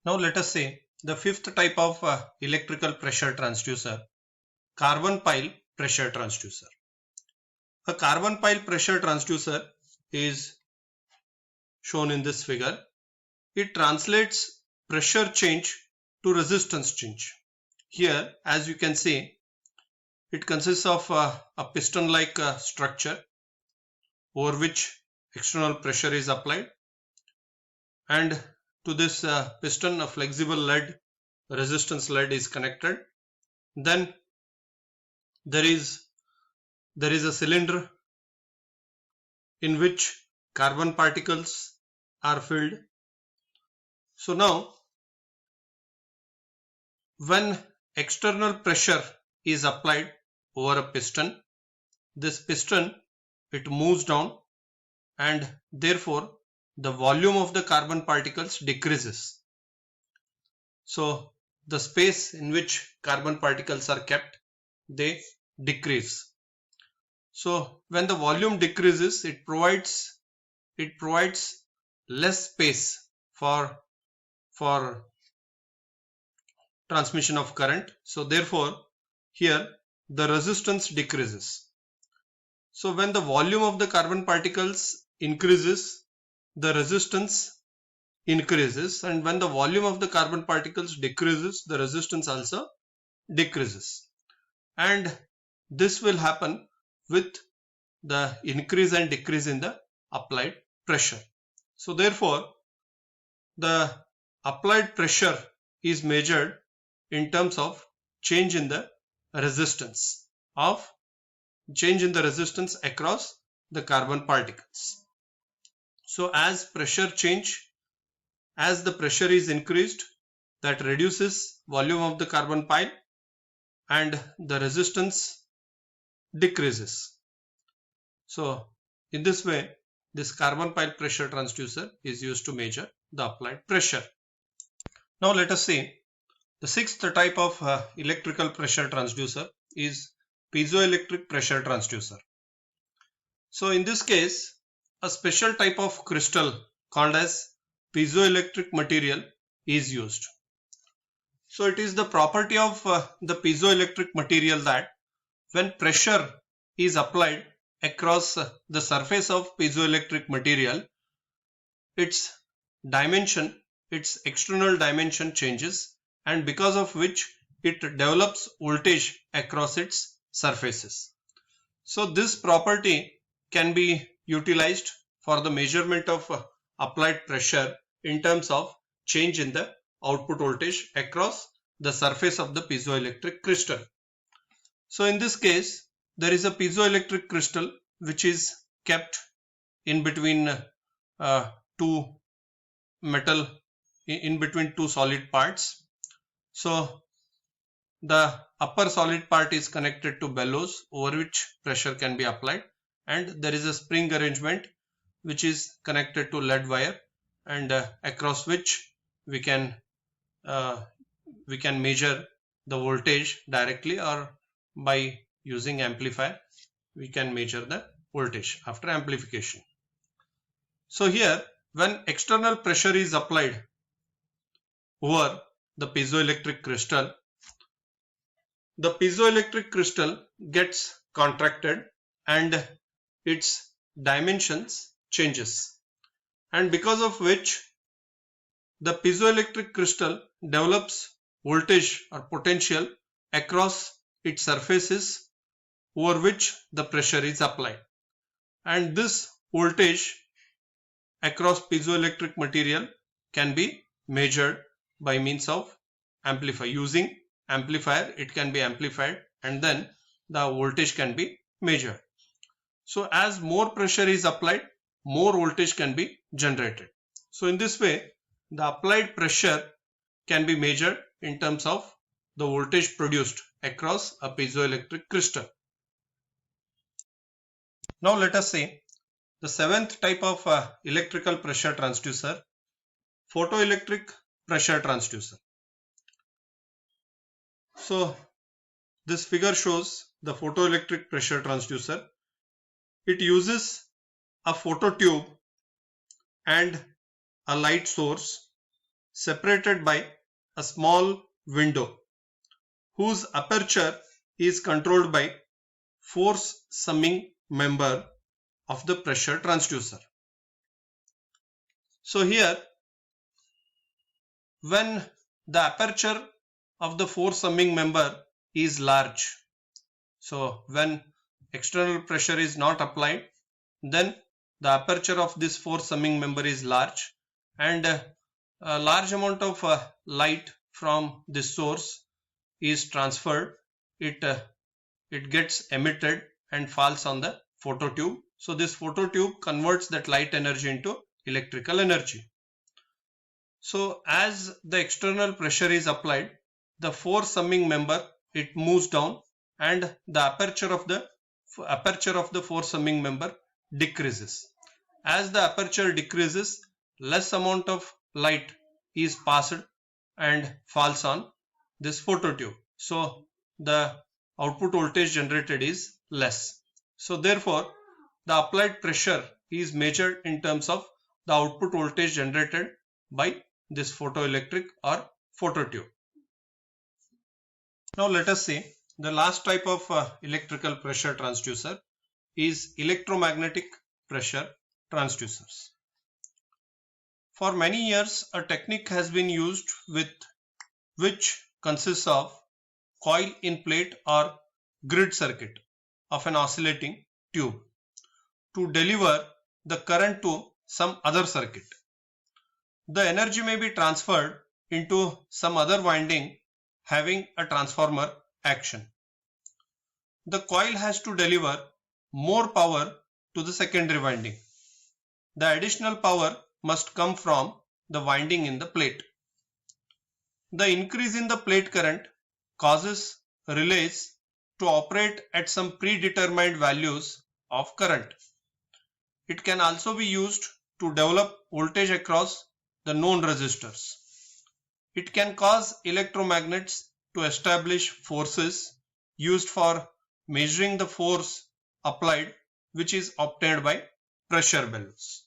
Now let us say the fifth type of electrical pressure transducer, carbon pile pressure transducer. A carbon pile pressure transducer is shown in this figure. It translates pressure change to resistance change. Here, as you can see, it consists of a piston-like structure over which external pressure is applied, and to this piston a flexible lead, resistance lead, is connected. Then there is a cylinder in which carbon particles are filled. So now when external pressure is applied over a piston, this piston, it moves down, and therefore the volume of the carbon particles decreases. So the space in which carbon particles are kept, they decrease. So when the volume decreases, it provides less space for transmission of current. So therefore here the resistance decreases. So when the volume of the carbon particles increases, the resistance increases, and when the volume of the carbon particles decreases, the resistance also decreases. And this will happen with the increase and decrease in the applied pressure. So therefore the applied pressure is measured in terms of change in the resistance across the carbon particles. So as the pressure is increased, that reduces volume of the carbon pile and the resistance decreases. So in this way, this carbon pile pressure transducer is used to measure the applied pressure. Now let us see the sixth type of electrical pressure transducer is piezoelectric pressure transducer. So in this case, a special type of crystal called as piezoelectric material is used. So it is the property of the piezoelectric material that when pressure is applied across the surface of piezoelectric material, its external dimension changes, and because of which it develops voltage across its surfaces. So this property can be utilized for the measurement of applied pressure in terms of change in the output voltage across the surface of the piezoelectric crystal. So in this case, there is a piezoelectric crystal which is kept in between two solid parts. So the upper solid part is connected to bellows over which pressure can be applied, and there is a spring arrangement which is connected to lead wire, and across which we can measure the voltage directly, or by using amplifier we can measure the voltage after amplification. So here, when external pressure is applied over the piezoelectric crystal, the piezoelectric crystal gets contracted and its dimensions changes, and because of which the piezoelectric crystal develops voltage or potential across its surfaces over which the pressure is applied, and this voltage across piezoelectric material can be measured by means of amplifier. Using amplifier, it can be amplified and then the voltage can be measured. So as more pressure is applied, more voltage can be generated. So in this way, the applied pressure can be measured in terms of the voltage produced across a piezoelectric crystal. Now let us see the seventh type of electrical pressure transducer, photoelectric pressure transducer. So this figure shows the photoelectric pressure transducer. It uses a phototube and a light source separated by a small window whose aperture is controlled by force summing member of the pressure transducer. So here, when the aperture of the force summing member is large, so when external pressure is not applied, then the aperture of this force summing member is large, and a large amount of light from this source is transferred. It gets emitted and falls on the phototube. So this phototube converts that light energy into electrical energy. So as the external pressure is applied, the force summing member, it moves down, and the aperture of the force summing member decreases. As the aperture decreases, less amount of light is passed and falls on this phototube. So the output voltage generated is less. So therefore, the applied pressure is measured in terms of the output voltage generated by this photoelectric or phototube. Now let us see the last type of electrical pressure transducer is electromagnetic pressure transducers. For many years, a technique has been used which consists of coil in plate or grid circuit of an oscillating tube to deliver the current to some other circuit. The energy may be transferred into some other winding having a transformer action. The coil has to deliver more power to the secondary winding. The additional power must come from the winding in the plate. The increase in the plate current causes relays to operate at some predetermined values of current. It can also be used to develop voltage across the known resistors. It can cause electromagnets to establish forces used for measuring the force applied, which is obtained by pressure bellows.